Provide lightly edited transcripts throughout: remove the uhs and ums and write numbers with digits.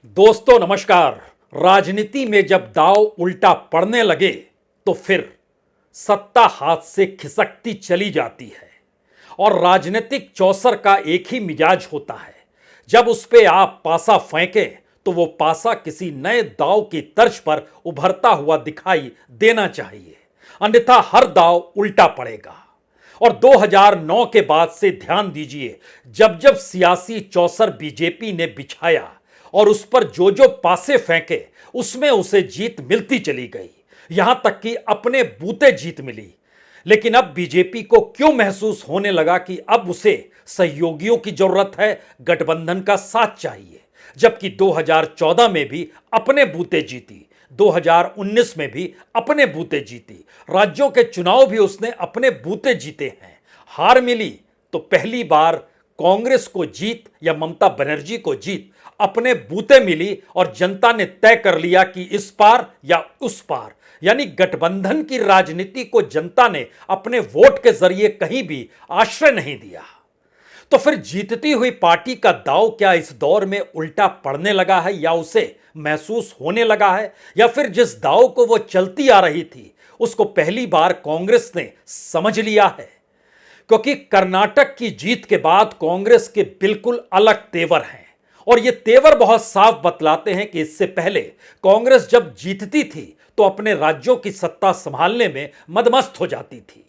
दोस्तों नमस्कार। राजनीति में जब दांव उल्टा पड़ने लगे तो फिर सत्ता हाथ से खिसकती चली जाती है। और राजनीतिक चौसर का एक ही मिजाज होता है, जब उस पे आप पासा फेंकें तो वो पासा किसी नए दांव की तर्ज पर उभरता हुआ दिखाई देना चाहिए, अन्यथा हर दांव उल्टा पड़ेगा। और 2009 के बाद से ध्यान दीजिए, जब जब सियासी चौसर बीजेपी ने बिछाया और उस पर जो जो पासे फेंके, उसमें उसे जीत मिलती चली गई, यहां तक कि अपने बूते जीत मिली। लेकिन अब बीजेपी को क्यों महसूस होने लगा कि अब उसे सहयोगियों की जरूरत है, गठबंधन का साथ चाहिए, जबकि 2014 में भी अपने बूते जीती, 2019 में भी अपने बूते जीती, राज्यों के चुनाव भी उसने अपने बूते जीते हैं। हार मिली तो पहली बार कांग्रेस को जीत या ममता बनर्जी को जीत अपने बूते मिली और जनता ने तय कर लिया कि इस पार या उस पार, यानी गठबंधन की राजनीति को जनता ने अपने वोट के जरिए कहीं भी आश्रय नहीं दिया। तो फिर जीतती हुई पार्टी का दांव क्या इस दौर में उल्टा पड़ने लगा है, या उसे महसूस होने लगा है, या फिर जिस दांव को वो चलती आ रही थी उसको पहली बार कांग्रेस ने समझ लिया है? क्योंकि कर्नाटक की जीत के बाद कांग्रेस के बिल्कुल अलग तेवर हैं, और ये तेवर बहुत साफ बतलाते हैं कि इससे पहले कांग्रेस जब जीतती थी तो अपने राज्यों की सत्ता संभालने में मदमस्त हो जाती थी।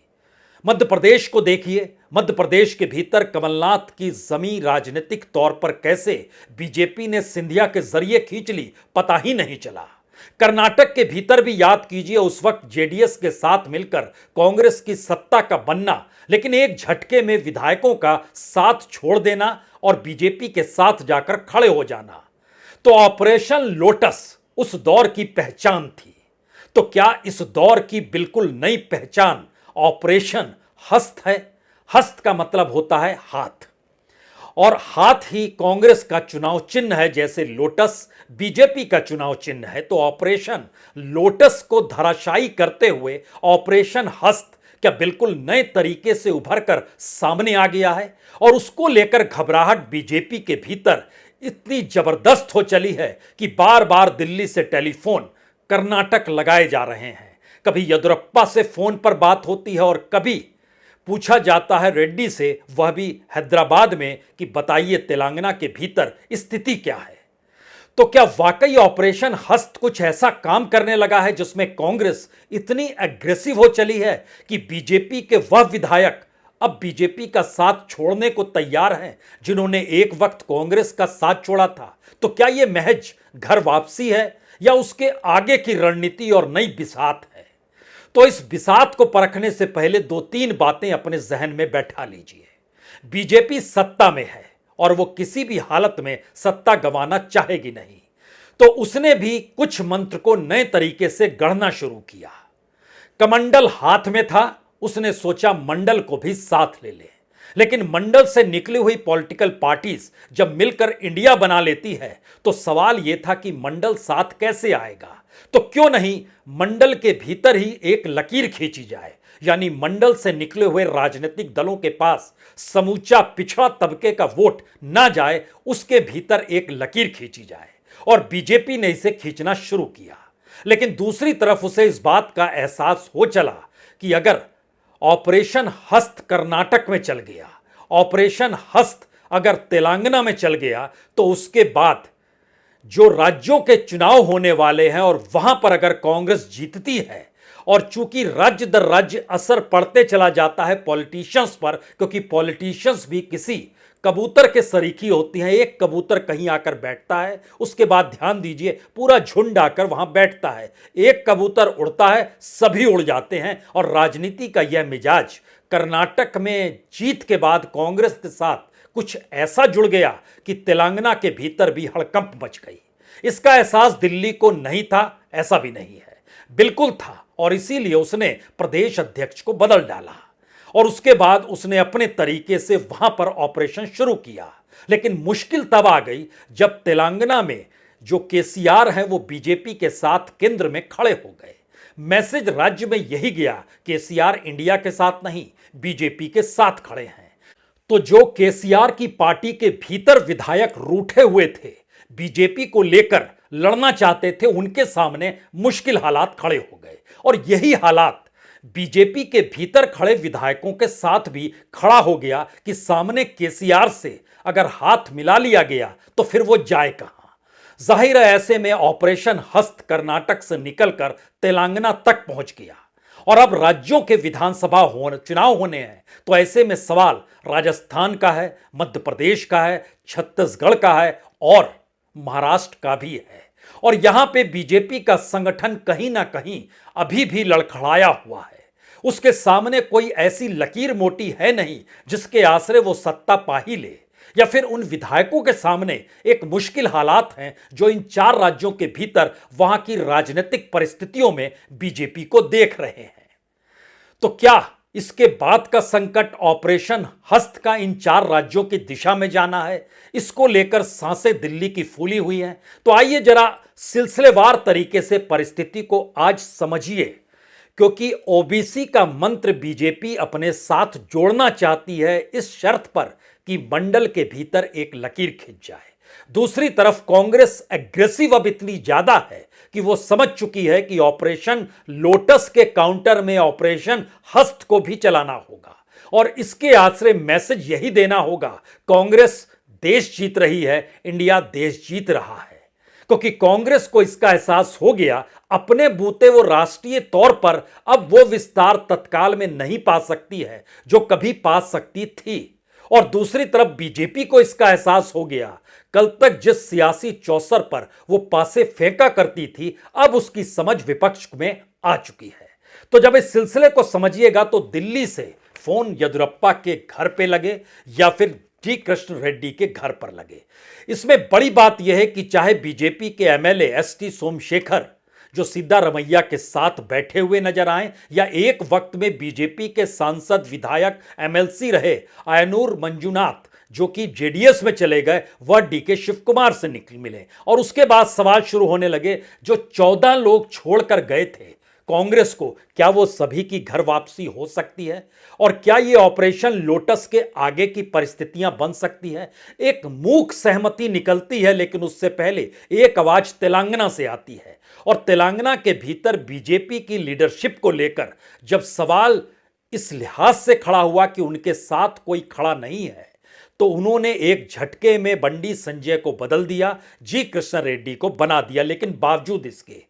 मध्य प्रदेश को देखिए, मध्य प्रदेश के भीतर कमलनाथ की जमी राजनीतिक तौर पर कैसे बीजेपी ने सिंधिया के जरिए खींच ली, पता ही नहीं चला। कर्नाटक के भीतर भी याद कीजिए, उस वक्त जेडीएस के साथ मिलकर कांग्रेस की सत्ता का बनना, लेकिन एक झटके में विधायकों का साथ छोड़ देना और बीजेपी के साथ जाकर खड़े हो जाना। तो ऑपरेशन लोटस उस दौर की पहचान थी। तो क्या इस दौर की बिल्कुल नई पहचान ऑपरेशन हस्त है? हस्त का मतलब होता है हाथ, और हाथ ही कांग्रेस का चुनाव चिन्ह है, जैसे लोटस बीजेपी का चुनाव चिन्ह है। तो ऑपरेशन लोटस को धराशायी करते हुए ऑपरेशन हस्त क्या बिल्कुल नए तरीके से उभर कर सामने आ गया है, और उसको लेकर घबराहट बीजेपी के भीतर इतनी जबरदस्त हो चली है कि बार बार दिल्ली से टेलीफोन कर्नाटक लगाए जा रहे हैं। कभी येदियुरप्पा से फोन पर बात होती है और कभी पूछा जाता है रेड्डी से, वह भी हैदराबाद में, कि बताइए तेलंगाना के भीतर स्थिति क्या है। तो क्या वाकई ऑपरेशन हस्त कुछ ऐसा काम करने लगा है जिसमें कांग्रेस इतनी एग्रेसिव हो चली है कि बीजेपी के वह विधायक अब बीजेपी का साथ छोड़ने को तैयार हैं जिन्होंने एक वक्त कांग्रेस का साथ छोड़ा था? तो क्या यह महज घर वापसी है, या उसके आगे की रणनीति और नई बिसात है? तो इस बिसात को परखने से पहले दो तीन बातें अपने जहन में बैठा लीजिए। बीजेपी सत्ता में है और वो किसी भी हालत में सत्ता गंवाना चाहेगी नहीं, तो उसने भी कुछ मंत्र को नए तरीके से गढ़ना शुरू किया। कमंडल हाथ में था, उसने सोचा मंडल को भी साथ ले ले। लेकिन मंडल से निकली हुई पॉलिटिकल पार्टीज जब मिलकर इंडिया बना लेती है तो सवाल यह था कि मंडल साथ कैसे आएगा। तो क्यों नहीं मंडल के भीतर ही एक लकीर खींची जाए, यानी मंडल से निकले हुए राजनीतिक दलों के पास समूचा पिछड़ा तबके का वोट ना जाए, उसके भीतर एक लकीर खींची जाए। और बीजेपी ने इसे खींचना शुरू किया। लेकिन दूसरी तरफ उसे इस बात का एहसास हो चला कि अगर ऑपरेशन हस्त कर्नाटक में चल गया, ऑपरेशन हस्त अगर तेलंगाना में चल गया, तो उसके बाद जो राज्यों के चुनाव होने वाले हैं और वहां पर अगर कांग्रेस जीतती है, और चूंकि राज्य दर राज्य असर पड़ते चला जाता है पॉलिटिशियंस पर, क्योंकि पॉलिटिशियंस भी किसी कबूतर के सरीखी होती हैं। एक कबूतर कहीं आकर बैठता है, उसके बाद ध्यान दीजिए पूरा झुंड आकर वहां बैठता है। एक कबूतर उड़ता है, सभी उड़ जाते हैं। और राजनीति का यह मिजाज कर्नाटक में जीत के बाद कांग्रेस के साथ कुछ ऐसा जुड़ गया कि तेलंगाना के भीतर भी हड़कंप मच गई। इसका एहसास दिल्ली को नहीं था, ऐसा भी नहीं है, बिल्कुल था। और इसीलिए उसने प्रदेश अध्यक्ष को बदल डाला और उसके बाद उसने अपने तरीके से वहां पर ऑपरेशन शुरू किया। लेकिन मुश्किल तब आ गई जब तेलंगाना में जो केसीआर हैं वो बीजेपी के साथ केंद्र में खड़े हो गए। मैसेज राज्य में यही गया, केसीआर इंडिया के साथ नहीं, बीजेपी के साथ खड़े हैं। तो जो केसीआर की पार्टी के भीतर विधायक रूठे हुए थे, बीजेपी को लेकर लड़ना चाहते थे, उनके सामने मुश्किल हालात खड़े हो गए। और यही हालात बीजेपी के भीतर खड़े विधायकों के साथ भी खड़ा हो गया कि सामने केसीआर से अगर हाथ मिला लिया गया तो फिर वो जाए कहां। जाहिर है ऐसे में ऑपरेशन हस्त कर्नाटक से निकलकर तेलंगाना तक पहुंच गया और अब राज्यों के विधानसभा चुनाव होने हैं, तो ऐसे में सवाल राजस्थान का है, मध्य प्रदेश का है, छत्तीसगढ़ का है और महाराष्ट्र का भी है। और यहां पे बीजेपी का संगठन कहीं ना कहीं अभी भी लड़खड़ाया हुआ है। उसके सामने कोई ऐसी लकीर मोटी है नहीं जिसके आसरे वो सत्ता पा ही ले, या फिर उन विधायकों के सामने एक मुश्किल हालात हैं जो इन 4 राज्यों के भीतर वहां की राजनीतिक परिस्थितियों में बीजेपी को देख रहे हैं। तो क्या इसके बाद का संकट ऑपरेशन हस्त का इन 4 राज्यों की दिशा में जाना है? इसको लेकर सांसें दिल्ली की फूली हुई हैं। तो आइए जरा सिलसिलेवार तरीके से परिस्थिति को आज समझिए, क्योंकि ओबीसी का मंत्र बीजेपी अपने साथ जोड़ना चाहती है इस शर्त पर कि मंडल के भीतर एक लकीर खिंच जाए। दूसरी तरफ कांग्रेस एग्रेसिव अब इतनी ज्यादा है कि वो समझ चुकी है कि ऑपरेशन लोटस के काउंटर में ऑपरेशन हस्त को भी चलाना होगा और इसके आसरे मैसेज यही देना होगा, कांग्रेस देश जीत रही है, इंडिया देश जीत रहा है। क्योंकि कांग्रेस को इसका एहसास हो गया, अपने बूते वो राष्ट्रीय तौर पर अब वो विस्तार तत्काल में नहीं पा सकती है जो कभी पा सकती थी। और दूसरी तरफ बीजेपी को इसका एहसास हो गया, कल तक जिस सियासी चौसर पर वो पासे फेंका करती थी, अब उसकी समझ विपक्ष में आ चुकी है। तो जब इस सिलसिले को समझिएगा तो दिल्ली से फोन येदियुरप्पा के घर पे लगे या फिर जी कृष्ण रेड्डी के घर पर लगे। इसमें बड़ी बात यह है कि चाहे बीजेपी के एमएलए एसटी सोमशेखर जो सिद्धारमैया के साथ बैठे हुए नजर आए, या एक वक्त में बीजेपी के सांसद विधायक एमएलसी रहे आयनूर मंजूनाथ जो कि जेडीएस में चले गए, वह डीके शिव कुमार से निकल मिले। और उसके बाद सवाल शुरू होने लगे, जो 14 लोग छोड़कर गए थे कांग्रेस को, क्या वो सभी की घर वापसी हो सकती है? और क्या ये ऑपरेशन लोटस के आगे की परिस्थितियां बन सकती है? एक मूक सहमति निकलती है, लेकिन उससे पहले एक आवाज तेलंगाना से आती है और तेलंगाना के भीतर बीजेपी की लीडरशिप को लेकर जब सवाल इस लिहाज से खड़ा हुआ कि उनके साथ कोई खड़ा नहीं है, तो उन्होंने एक झटके में बंडी संजय को बदल दिया, जी कृष्ण रेड्डी को बना दिया। लेकिन बावजूद इसके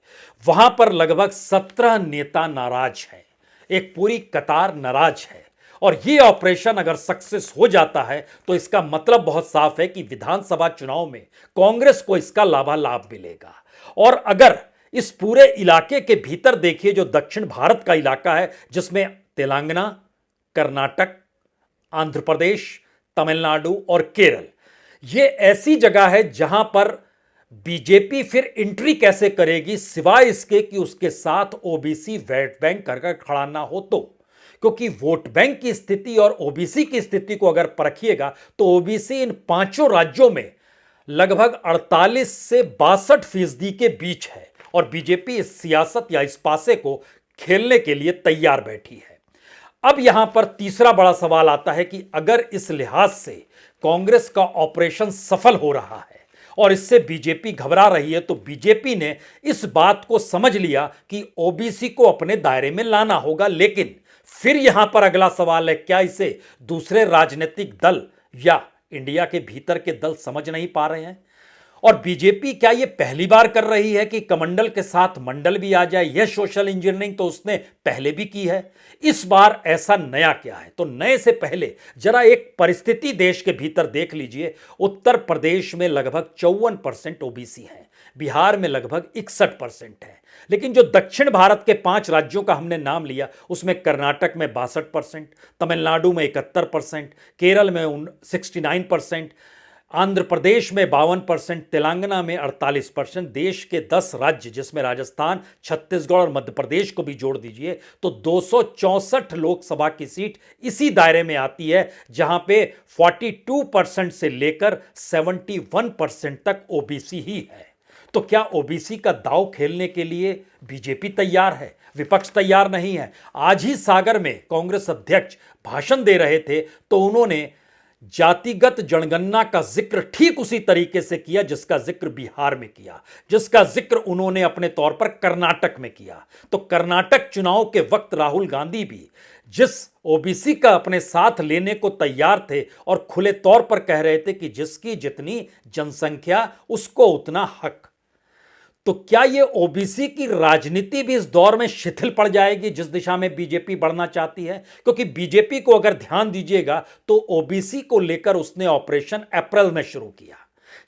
वहां पर लगभग 17 नेता नाराज हैं, एक पूरी कतार नाराज है। और ये ऑपरेशन अगर सक्सेस हो जाता है तो इसका मतलब बहुत साफ है कि विधानसभा चुनाव में कांग्रेस को इसका लाभालाभ मिलेगा। और अगर इस पूरे इलाके के भीतर देखिए, जो दक्षिण भारत का इलाका है जिसमें तेलंगाना, कर्नाटक, आंध्र प्रदेश, तमिलनाडु और केरल, ये ऐसी जगह है जहां पर बीजेपी फिर एंट्री कैसे करेगी, सिवाय इसके कि उसके साथ ओबीसी वोट बैंक कर खड़ा ना हो। तो क्योंकि वोट बैंक की स्थिति और ओबीसी की स्थिति को अगर परखिएगा तो ओबीसी इन 5 राज्यों में लगभग 48 से 62% के बीच है और बीजेपी इस सियासत या इस पासे को खेलने के लिए तैयार बैठी है। अब यहां पर तीसरा बड़ा सवाल आता है कि अगर इस लिहाज से कांग्रेस का ऑपरेशन सफल हो रहा है और इससे बीजेपी घबरा रही है, तो बीजेपी ने इस बात को समझ लिया कि ओबीसी को अपने दायरे में लाना होगा। लेकिन फिर यहां पर अगला सवाल है, क्या इसे दूसरे राजनीतिक दल या इंडिया के भीतर के दल समझ नहीं पा रहे हैं? और बीजेपी क्या यह पहली बार कर रही है कि कमंडल के साथ मंडल भी आ जाए? यह सोशल इंजीनियरिंग तो उसने पहले भी की है, इस बार ऐसा नया क्या है? तो नए से पहले जरा एक परिस्थिति देश के भीतर देख लीजिए। उत्तर प्रदेश में लगभग 54% ओबीसी हैं, बिहार में लगभग 61% है। लेकिन जो दक्षिण भारत के 5 राज्यों का हमने नाम लिया, उसमें कर्नाटक में 62%, तमिलनाडु में 71%, केरल में 69%, आंध्र प्रदेश में 52%, तेलंगाना में 48%। देश के 10 राज्य जिसमें राजस्थान, छत्तीसगढ़ और मध्य प्रदेश को भी जोड़ दीजिए तो 264 लोकसभा की सीट इसी दायरे में आती है, जहां पे 42% से लेकर 71% तक ओबीसी ही है। तो क्या ओबीसी का दांव खेलने के लिए बीजेपी तैयार है? विपक्ष तैयार नहीं है। आज ही सागर में कांग्रेस अध्यक्ष भाषण दे रहे थे तो उन्होंने जातिगत जनगणना का जिक्र ठीक उसी तरीके से किया जिसका जिक्र बिहार में किया, जिसका जिक्र उन्होंने अपने तौर पर कर्नाटक में किया। तो कर्नाटक चुनाव के वक्त राहुल गांधी भी जिस ओबीसी का अपने साथ लेने को तैयार थे और खुले तौर पर कह रहे थे कि जिसकी जितनी जनसंख्या उसको उतना हक, तो क्या यह ओबीसी की राजनीति भी इस दौर में शिथिल पड़ जाएगी जिस दिशा में बीजेपी बढ़ना चाहती है? क्योंकि बीजेपी को अगर ध्यान दीजिएगा तो ओबीसी को लेकर उसने ऑपरेशन अप्रैल में शुरू किया।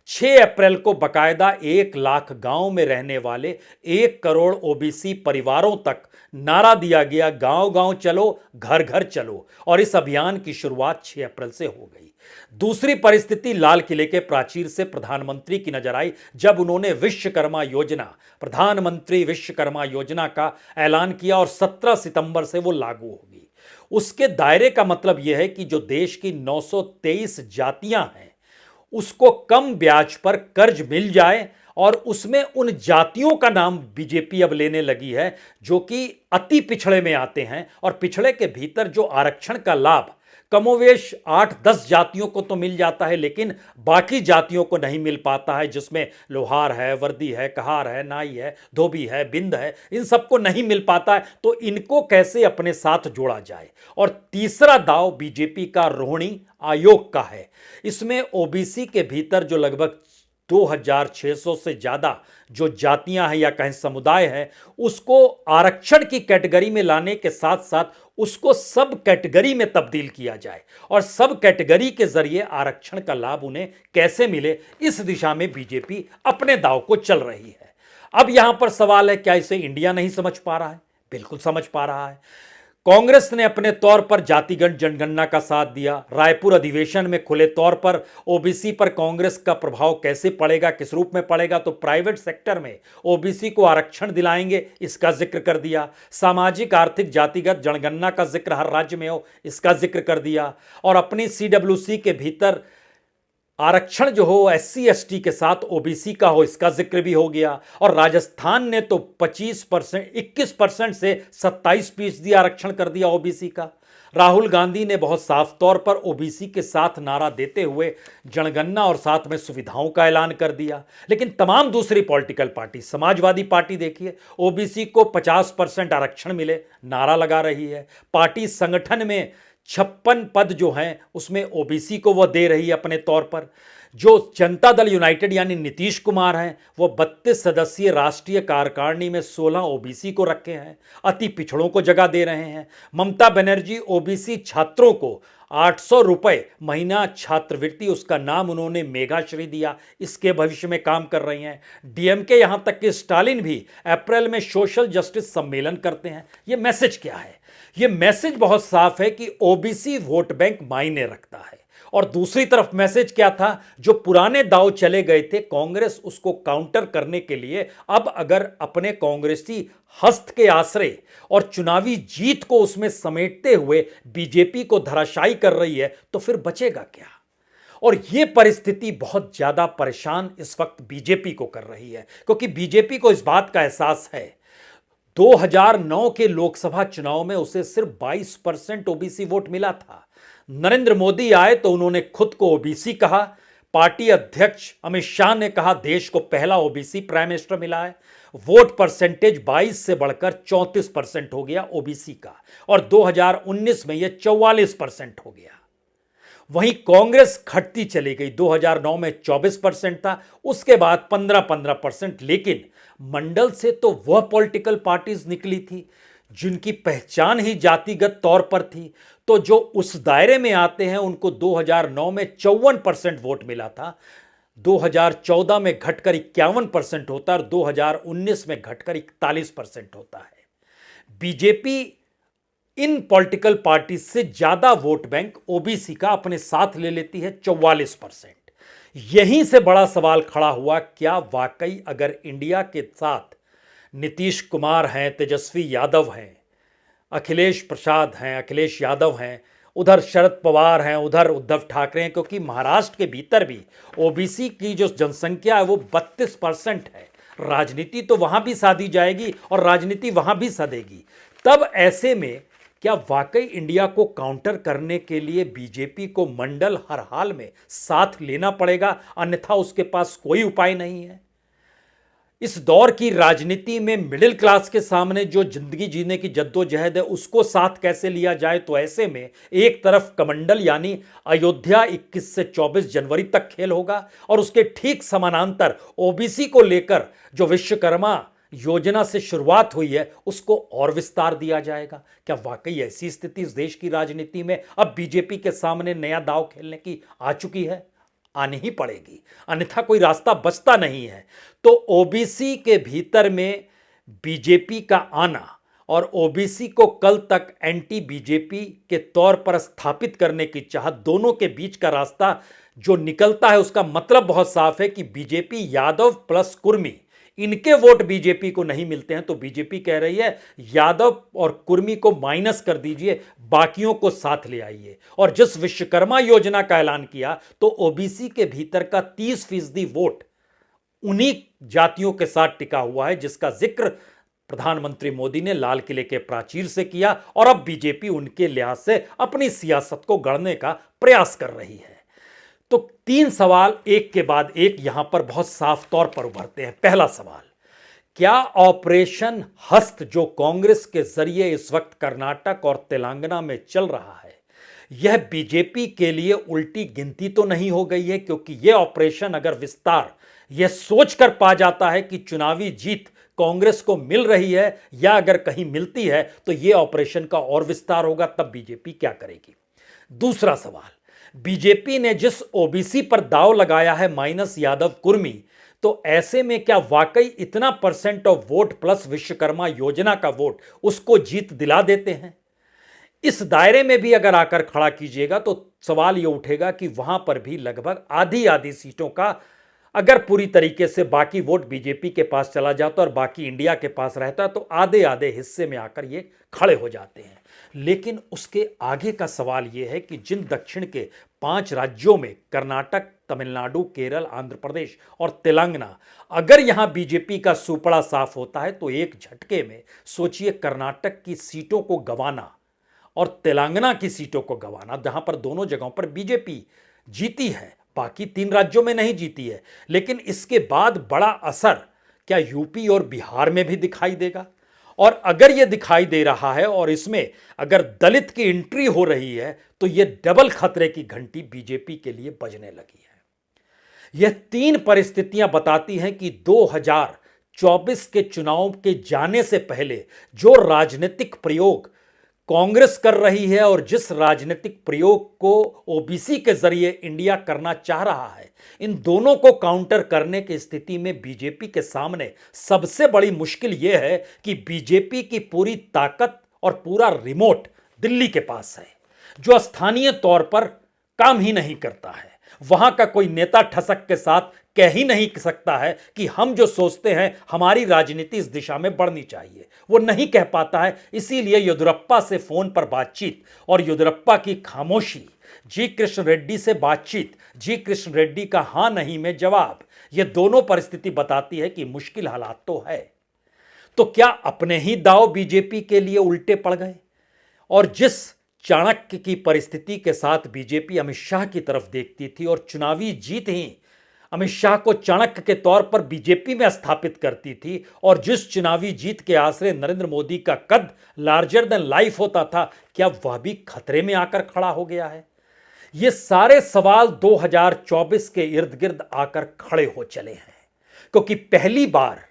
6 अप्रैल को बकायदा 1 लाख गांव में रहने वाले 1 करोड़ ओबीसी परिवारों तक नारा दिया गया, गांव गांव चलो, घर घर चलो, और इस अभियान की शुरुआत 6 अप्रैल से हो गई। दूसरी परिस्थिति लाल किले के प्राचीर से प्रधानमंत्री की नजर आई जब उन्होंने विश्वकर्मा योजना, प्रधानमंत्री विश्वकर्मा योजना का ऐलान किया और 17 सितंबर से वो लागू होगी। उसके दायरे का मतलब यह है कि जो देश की 923 जातियां हैं उसको कम ब्याज पर कर्ज मिल जाए, और उसमें उन जातियों का नाम बीजेपी अब लेने लगी है जो कि अति पिछड़े में आते हैं, और पिछड़े के भीतर जो आरक्षण का लाभ कमोवेश 8-10 जातियों को तो मिल जाता है लेकिन बाकी जातियों को नहीं मिल पाता है, जिसमें लोहार है, वर्दी है, कहार है, नाई है, धोबी है, बिंद है, इन सबको नहीं मिल पाता है। तो इनको कैसे अपने साथ जोड़ा जाए? और तीसरा दांव बीजेपी का रोहिणी आयोग का है। इसमें ओबीसी के भीतर जो लगभग 2600 से ज्यादा जो जातियां हैं या कहें समुदाय हैं, उसको आरक्षण की कैटेगरी में लाने के साथ साथ उसको सब कैटेगरी में तब्दील किया जाए, और सब कैटेगरी के जरिए आरक्षण का लाभ उन्हें कैसे मिले, इस दिशा में बीजेपी अपने दांव को चल रही है। अब यहां पर सवाल है, क्या इसे इंडिया नहीं समझ पा रहा है? बिल्कुल समझ पा रहा है। कांग्रेस ने अपने तौर पर जातिगत जनगणना का साथ दिया। रायपुर अधिवेशन में खुले तौर पर ओबीसी पर कांग्रेस का प्रभाव कैसे पड़ेगा, किस रूप में पड़ेगा, तो प्राइवेट सेक्टर में ओबीसी को आरक्षण दिलाएंगे, इसका जिक्र कर दिया। सामाजिक आर्थिक जातिगत जनगणना का जिक्र हर राज्य में हो, इसका जिक्र कर दिया। और अपनी सीडब्ल्यूसी के भीतर आरक्षण जो हो एससी एसटी के साथ ओबीसी का हो, इसका जिक्र भी हो गया। और राजस्थान ने तो 25%, 21% से 27% आरक्षण कर दिया ओबीसी का। राहुल गांधी ने बहुत साफ तौर पर ओबीसी के साथ नारा देते हुए जनगणना और साथ में सुविधाओं का ऐलान कर दिया। लेकिन तमाम दूसरी पॉलिटिकल पार्टी, समाजवादी पार्टी देखिए, ओबीसी को 50% आरक्षण मिले नारा लगा रही है। पार्टी संगठन में 56 पद जो हैं उसमें ओबीसी को वह दे रही है अपने तौर पर। जो जनता दल यूनाइटेड यानी नीतीश कुमार हैं, वो 32 सदस्यीय राष्ट्रीय कार्यकारिणी में 16 ओबीसी को रखे हैं, अति पिछड़ों को जगह दे रहे हैं। ममता बनर्जी ओबीसी छात्रों को 800 रुपए महीना छात्रवृत्ति, उसका नाम उन्होंने मेघाश्री दिया, इसके भविष्य में काम कर रही हैं। डीएमके यहां तक कि स्टालिन भी अप्रैल में सोशल जस्टिस सम्मेलन करते हैं। यह मैसेज क्या है? यह मैसेज बहुत साफ है कि ओबीसी वोट बैंक मायने रखता है। और दूसरी तरफ मैसेज क्या था? जो पुराने दांव चले गए थे, कांग्रेस उसको काउंटर करने के लिए अब अगर अपने कांग्रेसी हस्त के आश्रय और चुनावी जीत को उसमें समेटते हुए बीजेपी को धराशायी कर रही है, तो फिर बचेगा क्या? और यह परिस्थिति बहुत ज्यादा परेशान इस वक्त बीजेपी को कर रही है, क्योंकि बीजेपी को इस बात का एहसास है 2009 के लोकसभा चुनाव में उसे सिर्फ 22% ओबीसी वोट मिला था। नरेंद्र मोदी आए तो उन्होंने खुद को ओबीसी कहा। पार्टी अध्यक्ष अमित शाह ने कहा देश को पहला ओबीसी प्राइम मिनिस्टर मिला है। वोट परसेंटेज 22 से बढ़कर 34% हो गया ओबीसी का, और 2019 में यह 44% हो गया। वहीं कांग्रेस घटती चली गई, 2009 में 24% था, उसके बाद 15-15%। लेकिन मंडल से तो वह पॉलिटिकल पार्टीज निकली थी जिनकी पहचान ही जातिगत तौर पर थी, तो जो उस दायरे में आते हैं उनको 2009 में 54% वोट मिला था, 2014 में घटकर 51% होता है, और 2019 में घटकर 41% होता है। बीजेपी इन पॉलिटिकल पार्टी से ज्यादा वोट बैंक ओबीसी का अपने साथ ले लेती है, 44%। यहीं से बड़ा सवाल खड़ा हुआ, क्या वाकई अगर इंडिया के साथ नीतीश कुमार हैं, तेजस्वी यादव हैं, अखिलेश प्रसाद हैं, अखिलेश यादव हैं, उधर शरद पवार हैं, उधर उद्धव ठाकरे हैं, क्योंकि महाराष्ट्र के भीतर भी ओबीसी की जो जनसंख्या है वो 32% है। राजनीति तो वहां भी साधी जाएगी और राजनीति वहां भी सधेगी। तब ऐसे में क्या वाकई इंडिया को काउंटर करने के लिए बीजेपी को मंडल हर हाल में साथ लेना पड़ेगा, अन्यथा उसके पास कोई उपाय नहीं है? इस दौर की राजनीति में मिडिल क्लास के सामने जो जिंदगी जीने की जद्दोजहद है उसको साथ कैसे लिया जाए? तो ऐसे में एक तरफ कमंडल यानी अयोध्या 21 से 24 जनवरी तक खेल होगा और उसके ठीक समानांतर ओबीसी को लेकर जो विश्वकर्मा योजना से शुरुआत हुई है उसको और विस्तार दिया जाएगा। क्या वाकई ऐसी स्थिति इस देश की राजनीति में अब बीजेपी के सामने नया दांव खेलने की आ चुकी है? आनी ही पड़ेगी, अन्यथा कोई रास्ता बचता नहीं है। तो ओबीसी के भीतर में बीजेपी का आना और ओबीसी को कल तक एंटी बीजेपी के तौर पर स्थापित करने की चाहत, दोनों के बीच का रास्ता जो निकलता है उसका मतलब बहुत साफ है कि बीजेपी यादव प्लस कुर्मी, इनके वोट बीजेपी को नहीं मिलते हैं तो बीजेपी कह रही है यादव और कुर्मी को माइनस कर दीजिए, बाकियों को साथ ले आइए। और जिस विश्वकर्मा योजना का ऐलान किया तो ओबीसी के भीतर का 30% वोट उन्हीं जातियों के साथ टिका हुआ है जिसका जिक्र प्रधानमंत्री मोदी ने लाल किले के प्राचीर से किया और अब बीजेपी उनके लिहाज से अपनी सियासत को गढ़ने का प्रयास कर रही है। तो 3 सवाल एक के बाद एक यहां पर बहुत साफ तौर पर उभरते हैं। पहला सवाल, क्या ऑपरेशन हस्त जो कांग्रेस के जरिए इस वक्त कर्नाटक और तेलंगाना में चल रहा है, यह बीजेपी के लिए उल्टी गिनती तो नहीं हो गई है? क्योंकि यह ऑपरेशन अगर विस्तार यह सोचकर पा जाता है कि चुनावी जीत कांग्रेस को मिल रही है या अगर कहीं मिलती है तो यह ऑपरेशन का और विस्तार होगा, तब बीजेपी क्या करेगी? दूसरा सवाल, बीजेपी ने जिस ओबीसी पर दांव लगाया है माइनस यादव कुर्मी, तो ऐसे में क्या वाकई इतना % ऑफ वोट प्लस विश्वकर्मा योजना का वोट उसको जीत दिला देते हैं? इस दायरे में भी अगर आकर खड़ा कीजिएगा तो सवाल यह उठेगा कि वहां पर भी लगभग आधी आधी सीटों का अगर पूरी तरीके से बाकी वोट बीजेपी के पास चला जाता और बाकी इंडिया के पास रहता तो आधे आधे हिस्से में आकर ये खड़े हो जाते हैं। लेकिन उसके आगे का सवाल यह है कि जिन दक्षिण के 5 राज्यों में कर्नाटक, तमिलनाडु, केरल, आंध्र प्रदेश और तेलंगाना, अगर यहां बीजेपी का सुपड़ा साफ होता है तो एक झटके में सोचिए कर्नाटक की सीटों को गंवाना और तेलंगाना की सीटों को गंवाना, जहां पर दोनों जगहों पर बीजेपी जीती है, बाकी 3 राज्यों में नहीं जीती है। लेकिन इसके बाद बड़ा असर क्या यूपी और बिहार में भी दिखाई देगा? और अगर यह दिखाई दे रहा है और इसमें अगर दलित की एंट्री हो रही है तो यह डबल खतरे की घंटी बीजेपी के लिए बजने लगी है। यह 3 परिस्थितियां बताती हैं कि 2024 के चुनाव के जाने से पहले जो राजनीतिक प्रयोग कांग्रेस कर रही है और जिस राजनीतिक प्रयोग को ओबीसी के जरिए इंडिया करना चाह रहा है, इन दोनों को काउंटर करने की स्थिति में बीजेपी के सामने सबसे बड़ी मुश्किल यह है कि बीजेपी की पूरी ताकत और पूरा रिमोट दिल्ली के पास है, जो स्थानीय तौर पर काम ही नहीं करता है। वहां का कोई नेता ठसक के साथ कह ही नहीं सकता है कि हम जो सोचते हैं हमारी राजनीति इस दिशा में बढ़नी चाहिए, वो नहीं कह पाता है। इसीलिए येदियुरप्पा से फोन पर बातचीत और येदियुरप्पा की खामोशी, जी कृष्ण रेड्डी से बातचीत, जी कृष्ण रेड्डी का हां नहीं में जवाब, ये दोनों परिस्थिति बताती है कि मुश्किल हालात तो है। तो क्या अपने ही दांव बीजेपी के लिए उल्टे पड़ गए? और जिस चाणक्य की परिस्थिति के साथ बीजेपी अमित शाह की तरफ देखती थी और चुनावी जीत ही अमित शाह को चाणक्य के तौर पर बीजेपी में स्थापित करती थी, और जिस चुनावी जीत के आश्रय नरेंद्र मोदी का कद लार्जर देन लाइफ होता था, क्या वह भी खतरे में आकर खड़ा हो गया है? ये सारे सवाल 2024 के इर्द गिर्द आकर खड़े हो चले हैं, क्योंकि पहली बार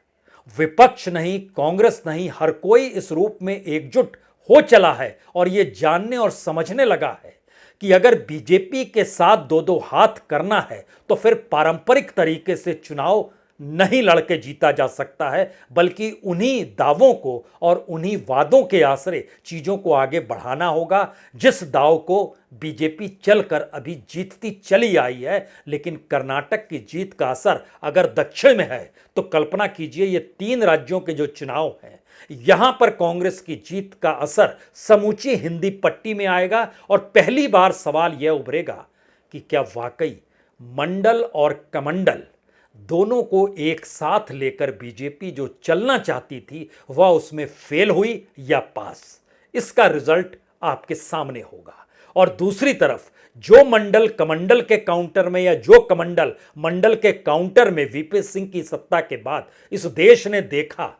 विपक्ष नहीं, कांग्रेस नहीं, हर कोई इस रूप में एकजुट हो चला है और यह जानने और समझने लगा है कि अगर बीजेपी के साथ 2-2 हाथ करना है तो फिर पारंपरिक तरीके से चुनाव नहीं लड़के जीता जा सकता है, बल्कि उन्हीं दावों को और उन्हीं वादों के आसरे चीजों को आगे बढ़ाना होगा, जिस दाव को बीजेपी चलकर अभी जीतती चली आई है। लेकिन कर्नाटक की जीत का असर अगर दक्षिण में है तो कल्पना कीजिए ये 3 राज्यों के जो चुनाव हैं यहां पर कांग्रेस की जीत का असर समूची हिंदी पट्टी में आएगा। और पहली बार सवाल यह उभरेगा कि क्या वाकई मंडल और कमंडल दोनों को एक साथ लेकर बीजेपी जो चलना चाहती थी वह उसमें फेल हुई या पास। इसका रिजल्ट आपके सामने होगा। और दूसरी तरफ जो मंडल कमंडल के काउंटर में या जो कमंडल मंडल के काउंटर में वीपी सिंह की सत्ता के बाद इस देश ने देखा,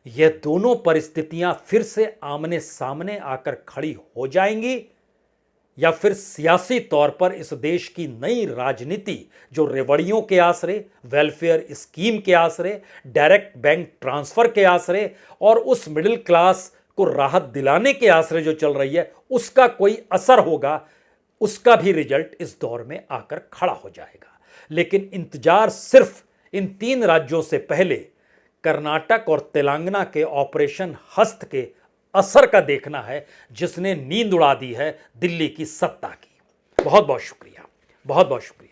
यह दोनों परिस्थितियां फिर से आमने सामने आकर खड़ी हो जाएंगी, या फिर सियासी तौर पर इस देश की नई राजनीति जो रेवड़ियों के आसरे, वेलफेयर स्कीम के आसरे, डायरेक्ट बैंक ट्रांसफर के आसरे और उस मिडिल क्लास को राहत दिलाने के आसरे जो चल रही है, उसका कोई असर होगा, उसका भी रिजल्ट इस दौर में आकर खड़ा हो जाएगा। लेकिन इंतजार सिर्फ इन 3 राज्यों से पहले कर्नाटक और तेलंगाना के ऑपरेशन हस्त के असर का देखना है, जिसने नींद उड़ा दी है दिल्ली की सत्ता की। बहुत बहुत शुक्रिया, बहुत बहुत शुक्रिया।